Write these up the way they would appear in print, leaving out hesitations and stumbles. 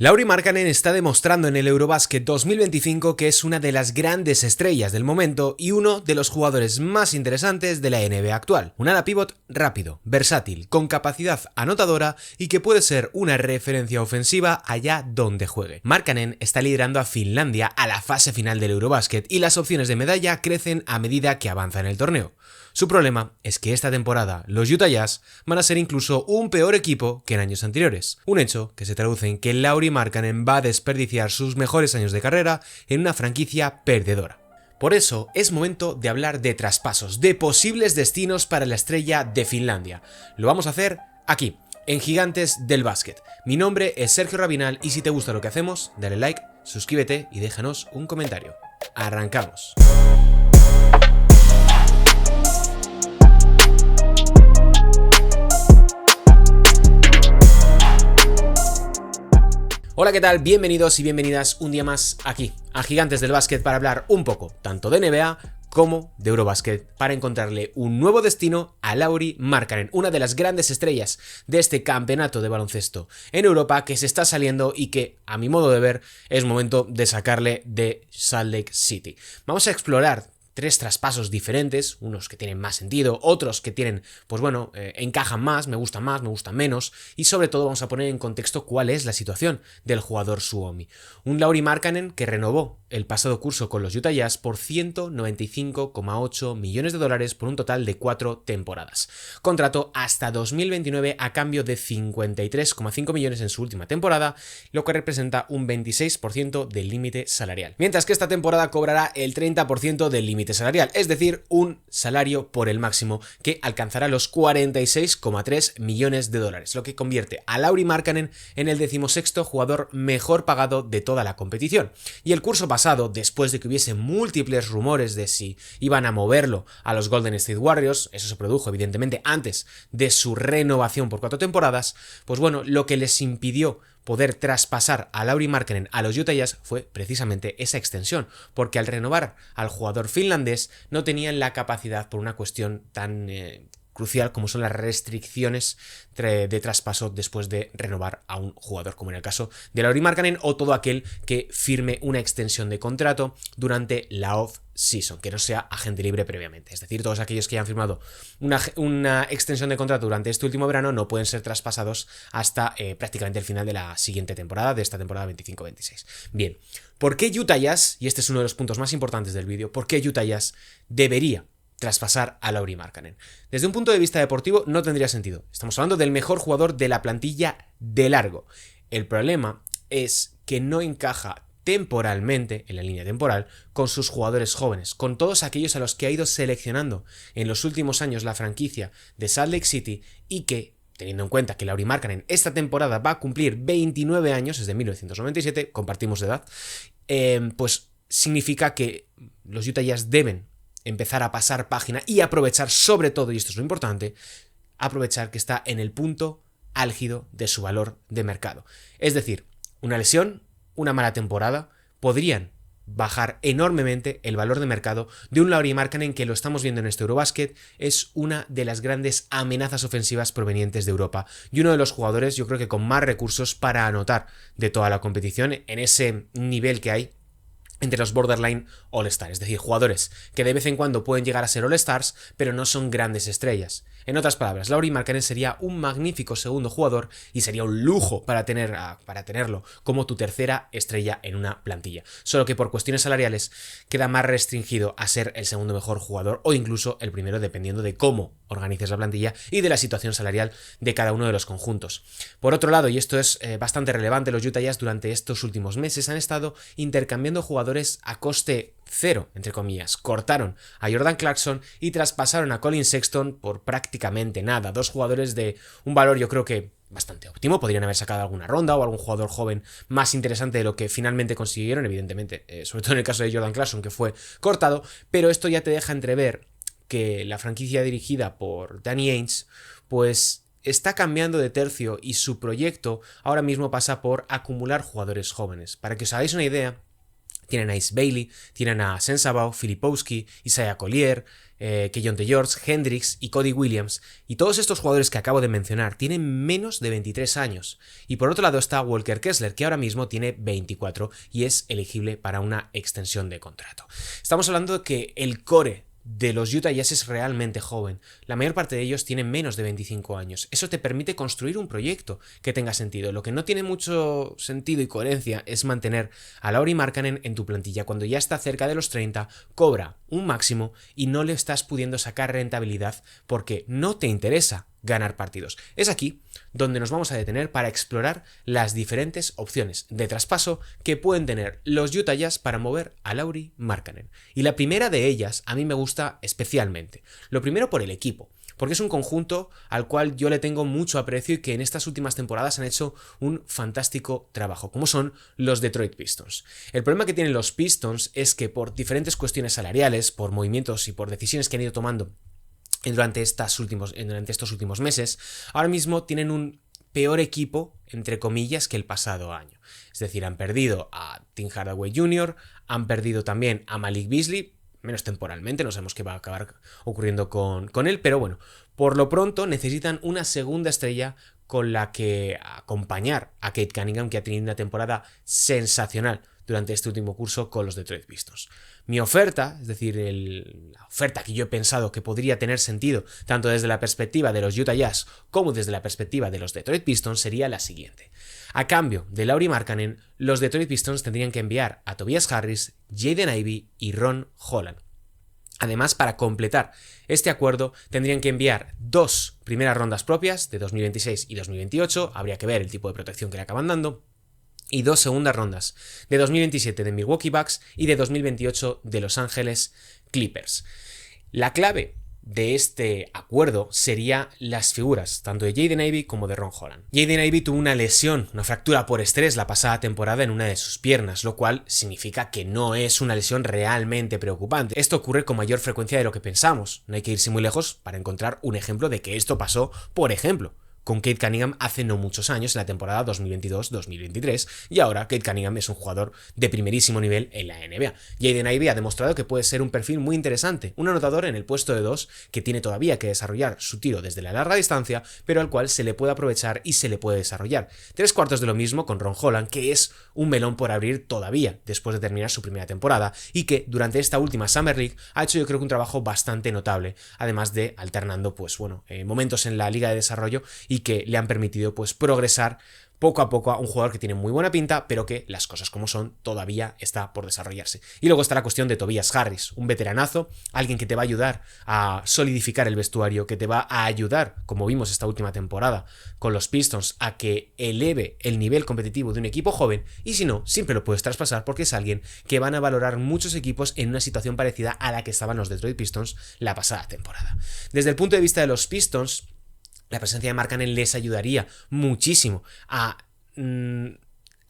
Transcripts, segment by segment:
Lauri Markkanen está demostrando en el Eurobasket 2025 que es una de las grandes estrellas del momento y uno de los jugadores más interesantes de la NBA actual. Un ala pivot rápido, versátil, con capacidad anotadora y que puede ser una referencia ofensiva allá donde juegue. Markkanen está liderando a Finlandia a la fase final del Eurobasket y las opciones de medalla crecen a medida que avanza en el torneo. Su problema es que esta temporada los Utah Jazz van a ser incluso un peor equipo que en años anteriores, un hecho que se traduce en que Lauri Markkanen va a desperdiciar sus mejores años de carrera en una franquicia perdedora. Por eso es momento de hablar de traspasos, de posibles destinos para la estrella de Finlandia. Lo vamos a hacer aquí, en Gigantes del Básquet. Mi nombre es Sergio Rabinal y si te gusta lo que hacemos, dale like, suscríbete y déjanos un comentario. ¡Arrancamos! Hola, ¿qué tal? Bienvenidos y bienvenidas un día más aquí, a Gigantes del Básquet, para hablar un poco tanto de NBA como de Eurobasket, para encontrarle un nuevo destino a Lauri Markkanen, una de las grandes estrellas de este campeonato de baloncesto en Europa que se está saliendo y que, a mi modo de ver, es momento de sacarle de Salt Lake City. Vamos a explorar tres traspasos diferentes, unos que tienen más sentido, otros que tienen, encajan más, me gustan menos, y sobre todo vamos a poner en contexto cuál es la situación del jugador Suomi. Un Lauri Markkanen que renovó el pasado curso con los Utah Jazz por $195,8 millones por un total de 4 temporadas. Contrato hasta 2029 a cambio de 53,5 millones en su última temporada, lo que representa un 26% del límite salarial. Mientras que esta temporada cobrará el 30% del límite salarial, es decir, un salario por el máximo que alcanzará los $46,3 millones, lo que convierte a Lauri Markkanen en el 16º jugador mejor pagado de toda la competición. Y el curso pasado, después de que hubiese múltiples rumores de si iban a moverlo a los Golden State Warriors, eso se produjo evidentemente antes de su renovación por 4 temporadas, pues bueno, lo que les impidió poder traspasar a Lauri Markkanen a los Utah Jazz fue precisamente esa extensión, porque al renovar al jugador finlandés no tenían la capacidad por una cuestión tan crucial como son las restricciones de traspaso después de renovar a un jugador, como en el caso de Lauri Markkanen o todo aquel que firme una extensión de contrato durante la off-season, que no sea agente libre previamente. Es decir, todos aquellos que hayan firmado una extensión de contrato durante este último verano no pueden ser traspasados hasta prácticamente el final de la siguiente temporada, de esta temporada 25-26. Bien, ¿por qué Utah Jazz, y este es uno de los puntos más importantes del vídeo, por qué Utah Jazz debería traspasar a Lauri Markkanen? Desde un punto de vista deportivo no tendría sentido. Estamos hablando del mejor jugador de la plantilla de largo. El problema es que no encaja temporalmente, en la línea temporal, con sus jugadores jóvenes, con todos aquellos a los que ha ido seleccionando en los últimos años la franquicia de Salt Lake City y que, teniendo en cuenta que Lauri Markkanen esta temporada va a cumplir 29 años, es de 1997, compartimos de edad, pues significa que los Utah Jazz deben empezar a pasar página y aprovechar sobre todo, y esto es lo importante, aprovechar que está en el punto álgido de su valor de mercado. Es decir, una lesión, una mala temporada, podrían bajar enormemente el valor de mercado de un Lauri Markkanen que, lo estamos viendo en este Eurobasket, es una de las grandes amenazas ofensivas provenientes de Europa y uno de los jugadores, yo creo que con más recursos para anotar de toda la competición en ese nivel que hay entre los borderline All-Stars, es decir, jugadores que de vez en cuando pueden llegar a ser All-Stars, pero no son grandes estrellas. En otras palabras, Lauri Markkanen sería un magnífico segundo jugador y sería un lujo para tenerlo como tu tercera estrella en una plantilla. Solo que por cuestiones salariales queda más restringido a ser el segundo mejor jugador o incluso el primero, dependiendo de cómo organices la plantilla y de la situación salarial de cada uno de los conjuntos. Por otro lado, y esto es bastante relevante, los Utah Jazz durante estos últimos meses han estado intercambiando jugadores a coste cero, entre comillas. Cortaron a Jordan Clarkson y traspasaron a Collin Sexton por prácticamente nada. Dos jugadores de un valor, yo creo que bastante óptimo. Podrían haber sacado alguna ronda o algún jugador joven más interesante de lo que finalmente consiguieron, evidentemente, sobre todo en el caso de Jordan Clarkson, que fue cortado, pero esto ya te deja entrever que la franquicia dirigida por Danny Ainge pues está cambiando de tercio y su proyecto ahora mismo pasa por acumular jugadores jóvenes. Para que os hagáis una idea, Tienen a Ace Bailey, tienen a Sensabaugh, Filipowski, Isaiah Collier, Keyonte George, Hendricks y Cody Williams, y todos estos jugadores que acabo de mencionar tienen menos de 23 años. Y por otro lado está Walker Kessler, que ahora mismo tiene 24 y es elegible para una extensión de contrato. Estamos hablando de que el core de los Utah Jazz es realmente joven. La mayor parte de ellos tienen menos de 25 años. Eso te permite construir un proyecto que tenga sentido. Lo que no tiene mucho sentido y coherencia es mantener a Lauri Markkanen en tu plantilla cuando ya está cerca de los 30, cobra un máximo y no le estás pudiendo sacar rentabilidad porque no te interesa ganar partidos. Es aquí donde nos vamos a detener para explorar las diferentes opciones de traspaso que pueden tener los Utah Jazz para mover a Lauri Markkanen. Y la primera de ellas a mí me gusta especialmente. Lo primero por el equipo, porque es un conjunto al cual yo le tengo mucho aprecio y que en estas últimas temporadas han hecho un fantástico trabajo, como son los Detroit Pistons. El problema que tienen los Pistons es que por diferentes cuestiones salariales, por movimientos y por decisiones que han ido tomando durante estos últimos meses, ahora mismo tienen un peor equipo, entre comillas, que el pasado año. Es decir, han perdido a Tim Hardaway Jr., han perdido también a Malik Beasley, menos temporalmente, no sabemos qué va a acabar ocurriendo con él, pero bueno, por lo pronto necesitan una segunda estrella con la que acompañar a Cade Cunningham, que ha tenido una temporada sensacional durante este último curso con los Detroit Pistons. Mi oferta, es decir, la oferta que yo he pensado que podría tener sentido tanto desde la perspectiva de los Utah Jazz como desde la perspectiva de los Detroit Pistons sería la siguiente. A cambio de Lauri Markkanen, los Detroit Pistons tendrían que enviar a Tobias Harris, Jaden Ivey y Ron Holland. Además, para completar este acuerdo, tendrían que enviar 2 primeras rondas propias de 2026 y 2028, habría que ver el tipo de protección que le acaban dando, y 2 segundas rondas de 2027 de Milwaukee Bucks y de 2028 de Los Ángeles Clippers. La clave de este acuerdo sería las figuras, tanto de Jaden Ivey como de Ron Holland. Jaden Ivey tuvo una lesión, una fractura por estrés la pasada temporada en una de sus piernas, lo cual significa que no es una lesión realmente preocupante. Esto ocurre con mayor frecuencia de lo que pensamos. No hay que irse muy lejos para encontrar un ejemplo de que esto pasó, por ejemplo, con Cade Cunningham hace no muchos años, en la temporada 2022-2023, y ahora Cade Cunningham es un jugador de primerísimo nivel en la NBA. Jaden Ivey ha demostrado que puede ser un perfil muy interesante, un anotador en el puesto de 2 que tiene todavía que desarrollar su tiro desde la larga distancia, pero al cual se le puede aprovechar y se le puede desarrollar. 3/4 de lo mismo con Ron Holland, que es un melón por abrir todavía después de terminar su primera temporada y que durante esta última Summer League ha hecho yo creo que un trabajo bastante notable, además de alternando momentos en la liga de desarrollo y que le han permitido progresar poco a poco a un jugador que tiene muy buena pinta, pero que las cosas como son todavía está por desarrollarse. Y luego está la cuestión de Tobias Harris, un veteranazo, alguien que te va a ayudar a solidificar el vestuario, que te va a ayudar, como vimos esta última temporada con los Pistons, a que eleve el nivel competitivo de un equipo joven, y si no, siempre lo puedes traspasar porque es alguien que van a valorar muchos equipos en una situación parecida a la que estaban los Detroit Pistons la pasada temporada. Desde el punto de vista de los Pistons, la presencia de Markkanen les ayudaría muchísimo a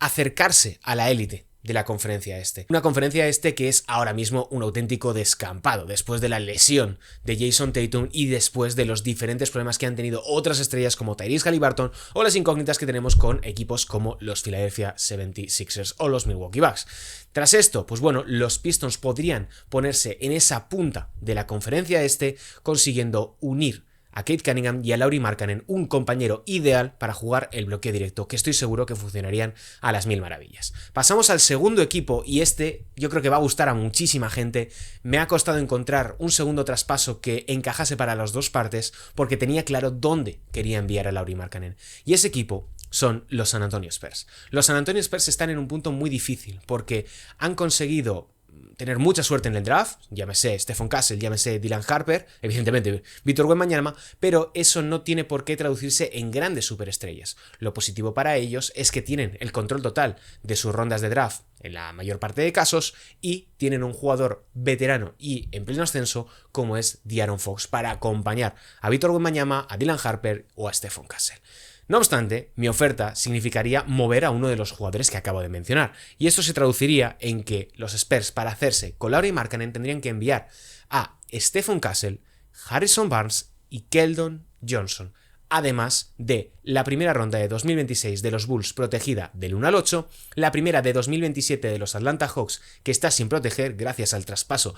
acercarse a la élite de la conferencia este. Una conferencia este que es ahora mismo un auténtico descampado, después de la lesión de Jason Tatum y después de los diferentes problemas que han tenido otras estrellas como Tyrese Haliburton o las incógnitas que tenemos con equipos como los Philadelphia 76ers o los Milwaukee Bucks. Tras esto, los Pistons podrían ponerse en esa punta de la conferencia este consiguiendo unir a Cade Cunningham y a Lauri Markkanen, un compañero ideal para jugar el bloqueo directo, que estoy seguro que funcionarían a las mil maravillas. Pasamos al segundo equipo y este yo creo que va a gustar a muchísima gente. Me ha costado encontrar un segundo traspaso que encajase para las dos partes porque tenía claro dónde quería enviar a Lauri Markkanen. Y ese equipo son los San Antonio Spurs. Los San Antonio Spurs están en un punto muy difícil porque han conseguido tener mucha suerte en el draft, llámese Stephon Castle, llámese Dylan Harper, evidentemente Víctor Wembanyama, pero eso no tiene por qué traducirse en grandes superestrellas. Lo positivo para ellos es que tienen el control total de sus rondas de draft en la mayor parte de casos y tienen un jugador veterano y en pleno ascenso como es De'Aaron Fox para acompañar a Víctor Wembanyama, a Dylan Harper o a Stephon Castle. No obstante, mi oferta significaría mover a uno de los jugadores que acabo de mencionar, y esto se traduciría en que los Spurs, para hacerse con Lauri Markkanen, tendrían que enviar a Stephon Castle, Harrison Barnes y Keldon Johnson, además de la primera ronda de 2026 de los Bulls protegida del 1 al 8, la primera de 2027 de los Atlanta Hawks que está sin proteger gracias al traspaso.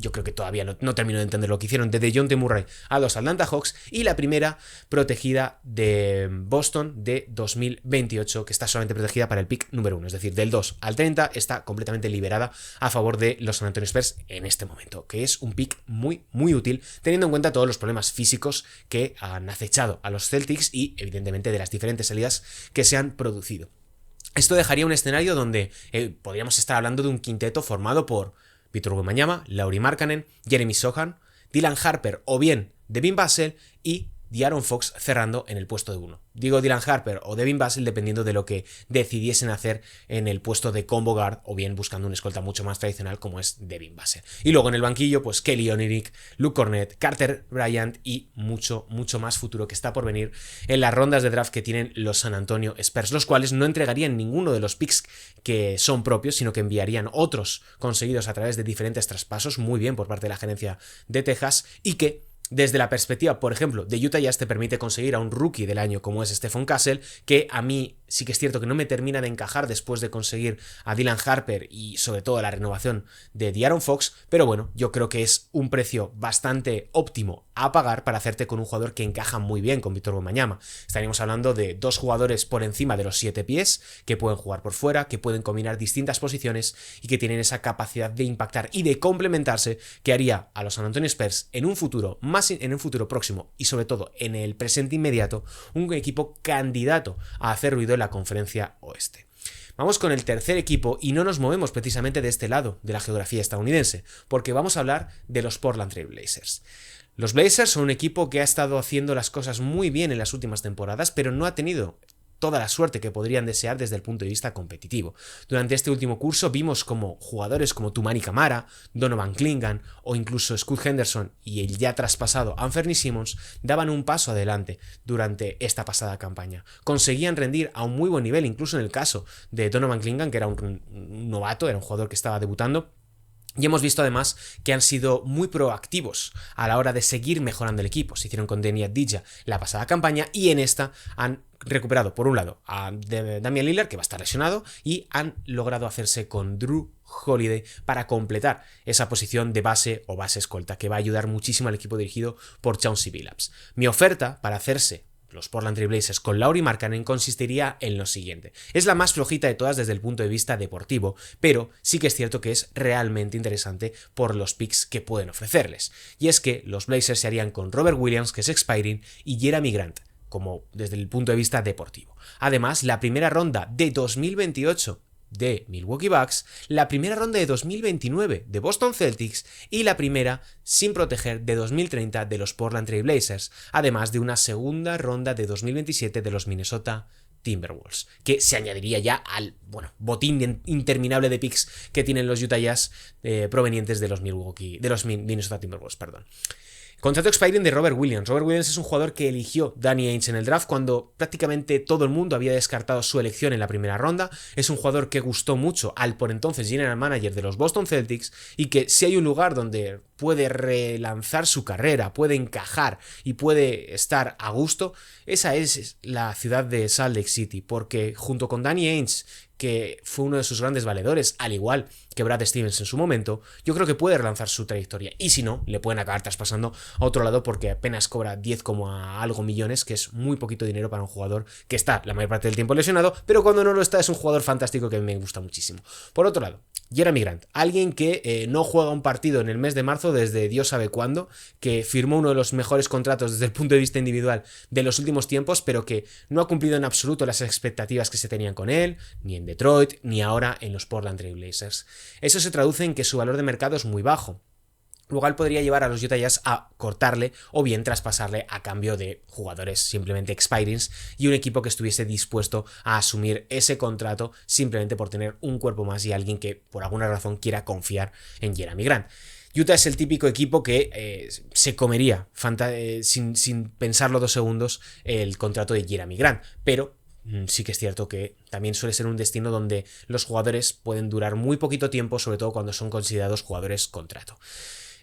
Yo creo que todavía no termino de entender lo que hicieron de DeJounte Murray a los Atlanta Hawks, y la primera protegida de Boston de 2028, que está solamente protegida para el pick número 1, es decir, del 2 al 30 está completamente liberada a favor de los San Antonio Spurs en este momento, que es un pick muy útil teniendo en cuenta todos los problemas físicos que han acechado a los Celtics y evidentemente de las diferentes salidas que se han producido. Esto dejaría un escenario donde podríamos estar hablando de un quinteto formado por Víctor Wembanyama, Lauri Markkanen, Jeremy Sochan, Dylan Harper o bien Devin Vassell y De'Aaron Fox cerrando en el puesto de 1. Digo Dylan Harper o Devin Vassell dependiendo de lo que decidiesen hacer en el puesto de combo guard o bien buscando un escolta mucho más tradicional como es Devin Vassell. Y luego en el banquillo pues Kelly Olynyk, Luke Kornet, Carter Bryant y mucho más futuro que está por venir en las rondas de draft que tienen los San Antonio Spurs, los cuales no entregarían ninguno de los picks que son propios, sino que enviarían otros conseguidos a través de diferentes traspasos, muy bien por parte de la gerencia de Texas, y que desde la perspectiva, por ejemplo, de Utah Jazz te permite conseguir a un rookie del año como es Stephon Castle, que a mí sí que es cierto que no me termina de encajar después de conseguir a Dylan Harper y sobre todo la renovación de De'Aaron Fox, pero bueno, yo creo que es un precio bastante óptimo a pagar para hacerte con un jugador que encaja muy bien con Víctor Wembanyama. Estaríamos hablando de dos jugadores por encima de los 7 pies, que pueden jugar por fuera, que pueden combinar distintas posiciones y que tienen esa capacidad de impactar y de complementarse que haría a los San Antonio Spurs en un futuro próximo y sobre todo en el presente inmediato un equipo candidato a hacer ruido en la conferencia oeste. Vamos con el tercer equipo y no nos movemos precisamente de este lado de la geografía estadounidense, porque vamos a hablar de los Portland Trail Blazers. Los Blazers son un equipo que ha estado haciendo las cosas muy bien en las últimas temporadas, pero no ha tenido toda la suerte que podrían desear desde el punto de vista competitivo. Durante este último curso vimos como jugadores como Toumani Camara, Donovan Clingan o incluso Scoot Henderson y el ya traspasado Anthony Simons daban un paso adelante durante esta pasada campaña. Conseguían rendir a un muy buen nivel, incluso en el caso de Donovan Clingan, que era un novato, era un jugador que estaba debutando. Y hemos visto además que han sido muy proactivos a la hora de seguir mejorando el equipo. Se hicieron con Deni Avdija la pasada campaña y en esta han recuperado por un lado a Damian Lillard, que va a estar lesionado, y han logrado hacerse con Drew Holiday para completar esa posición de base o base escolta que va a ayudar muchísimo al equipo dirigido por Chauncey Billups. Mi oferta para hacerse los Portland Trail Blazers con Lauri Markkanen consistiría en lo siguiente. Es la más flojita de todas desde el punto de vista deportivo, pero sí que es cierto que es realmente interesante por los picks que pueden ofrecerles. Y es que los Blazers se harían con Robert Williams, que es expiring, y Jeremy Grant, como desde el punto de vista deportivo. Además, la primera ronda de 2028 de Milwaukee Bucks, la primera ronda de 2029 de Boston Celtics y la primera sin proteger de 2030 de los Portland Trail Blazers, además de una segunda ronda de 2027 de los Minnesota Timberwolves, que se añadiría ya al botín interminable de picks que tienen los Utah Jazz provenientes de los Minnesota Timberwolves, perdón. Contrato expiring de Robert Williams. Robert Williams es un jugador que eligió Danny Ainge en el draft cuando prácticamente todo el mundo había descartado su elección en la primera ronda. Es un jugador que gustó mucho al por entonces general manager de los Boston Celtics y que si hay un lugar donde puede relanzar su carrera, puede encajar y puede estar a gusto, esa es la ciudad de Salt Lake City, porque junto con Danny Ainge, que fue uno de sus grandes valedores, al igual que Brad Stevens en su momento, yo creo que puede relanzar su trayectoria. Y si no, le pueden acabar traspasando a otro lado porque apenas cobra 10 algo millones, que es muy poquito dinero para un jugador que está la mayor parte del tiempo lesionado, pero cuando no lo está es un jugador fantástico que me gusta muchísimo. Por otro lado, Jeremy Grant, alguien que no juega un partido en el mes de marzo desde Dios sabe cuándo, que firmó uno de los mejores contratos desde el punto de vista individual de los últimos tiempos, pero que no ha cumplido en absoluto las expectativas que se tenían con él, ni en Detroit, ni ahora en los Portland Trail Blazers. Eso se traduce en que su valor de mercado es muy bajo, lo cual podría llevar a los Utah Jazz a cortarle o bien traspasarle a cambio de jugadores simplemente expirings y un equipo que estuviese dispuesto a asumir ese contrato simplemente por tener un cuerpo más y alguien que por alguna razón quiera confiar en Jeremy Grant. Utah es el típico equipo que se comería sin pensarlo 2 segundos el contrato de Jeremy Grant, pero sí que es cierto que también suele ser un destino donde los jugadores pueden durar muy poquito tiempo, sobre todo cuando son considerados jugadores contrato.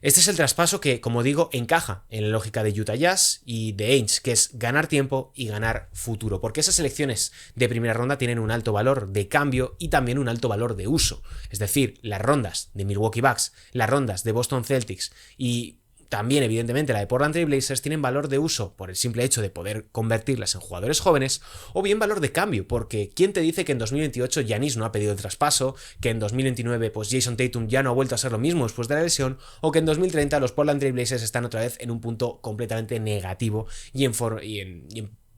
Este es el traspaso que, como digo, encaja en la lógica de Utah Jazz y de Ainge, que es ganar tiempo y ganar futuro, porque esas selecciones de primera ronda tienen un alto valor de cambio y también un alto valor de uso. Es decir, las rondas de Milwaukee Bucks, las rondas de Boston Celtics y también, evidentemente, la de Portland Trail Blazers tienen valor de uso por el simple hecho de poder convertirlas en jugadores jóvenes, o bien valor de cambio, porque ¿quién te dice que en 2028 Giannis no ha pedido el traspaso, que en 2029 pues Jason Tatum ya no ha vuelto a ser lo mismo después de la lesión, o que en 2030 los Portland Trail Blazers están otra vez en un punto completamente negativo y en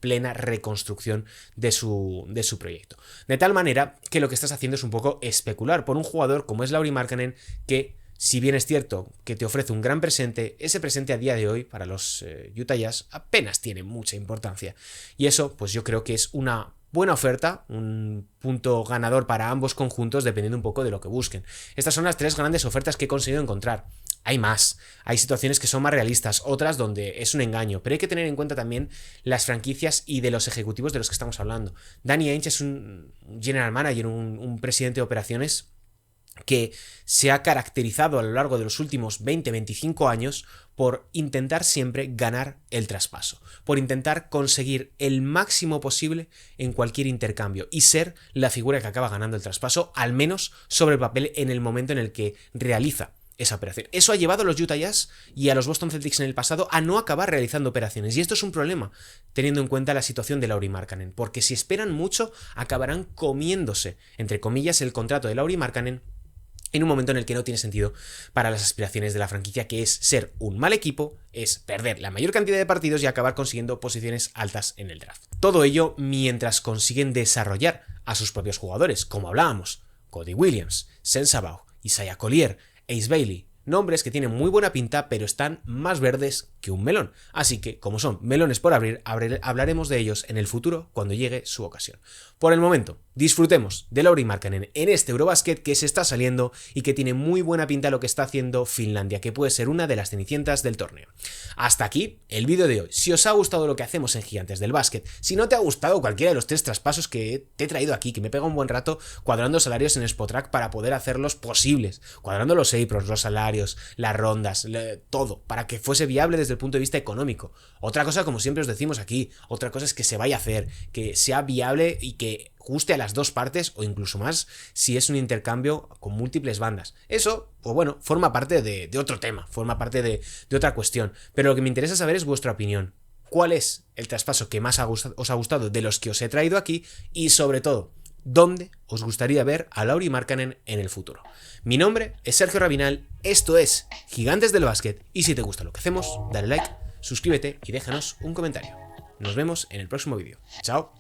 plena reconstrucción de su proyecto? De tal manera que lo que estás haciendo es un poco especular por un jugador como es Lauri Markkanen, que, si bien es cierto que te ofrece un gran presente, ese presente a día de hoy para los Utah Jazz apenas tiene mucha importancia. Y eso, pues yo creo que es una buena oferta, un punto ganador para ambos conjuntos dependiendo un poco de lo que busquen. Estas son las tres grandes ofertas que he conseguido encontrar. Hay más, hay situaciones que son más realistas, otras donde es un engaño, pero hay que tener en cuenta también las franquicias y de los ejecutivos de los que estamos hablando. Danny Ainge es un general manager, un presidente de operaciones que se ha caracterizado a lo largo de los últimos 20-25 años por intentar siempre ganar el traspaso, por intentar conseguir el máximo posible en cualquier intercambio y ser la figura que acaba ganando el traspaso, al menos sobre el papel en el momento en el que realiza esa operación. Eso ha llevado a los Utah Jazz y a los Boston Celtics en el pasado a no acabar realizando operaciones, y esto es un problema teniendo en cuenta la situación de Lauri Markkanen, porque si esperan mucho acabarán comiéndose, entre comillas, el contrato de Lauri Markkanen en un momento en el que no tiene sentido para las aspiraciones de la franquicia, que es ser un mal equipo, es perder la mayor cantidad de partidos y acabar consiguiendo posiciones altas en el draft. Todo ello mientras consiguen desarrollar a sus propios jugadores, como hablábamos, Cody Williams, Sensabaugh, Isaiah Collier, Ace Bailey, nombres que tienen muy buena pinta pero están más verdes que un melón. Así que, como son melones por abrir, hablaremos de ellos en el futuro cuando llegue su ocasión. Por el momento, disfrutemos de Lauri Markkanen en este Eurobasket que se está saliendo y que tiene muy buena pinta lo que está haciendo Finlandia, que puede ser una de las cenicientas del torneo. Hasta aquí el vídeo de hoy. Si os ha gustado lo que hacemos en Gigantes del Básquet, si no te ha gustado cualquiera de los tres traspasos que te he traído aquí, que me pega un buen rato cuadrando salarios en Spotrac para poder hacerlos posibles, cuadrando los APROs, los salarios, las rondas, todo, para que fuese viable desde el punto de vista económico. Otra cosa, como siempre os decimos aquí, otra cosa es que se vaya a hacer, que sea viable y que guste a las dos partes o incluso más si es un intercambio con múltiples bandas. Eso, pues bueno, forma parte de otro tema, forma parte de otra cuestión, pero lo que me interesa saber es vuestra opinión. ¿Cuál es el traspaso que más os ha gustado de los que os he traído aquí? Y sobre todo, ¿dónde os gustaría ver a Lauri Markkanen en el futuro? Mi nombre es Sergio Rabinal, esto es Gigantes del Básquet, y si te gusta lo que hacemos, dale like, suscríbete y déjanos un comentario. Nos vemos en el próximo vídeo. ¡Chao!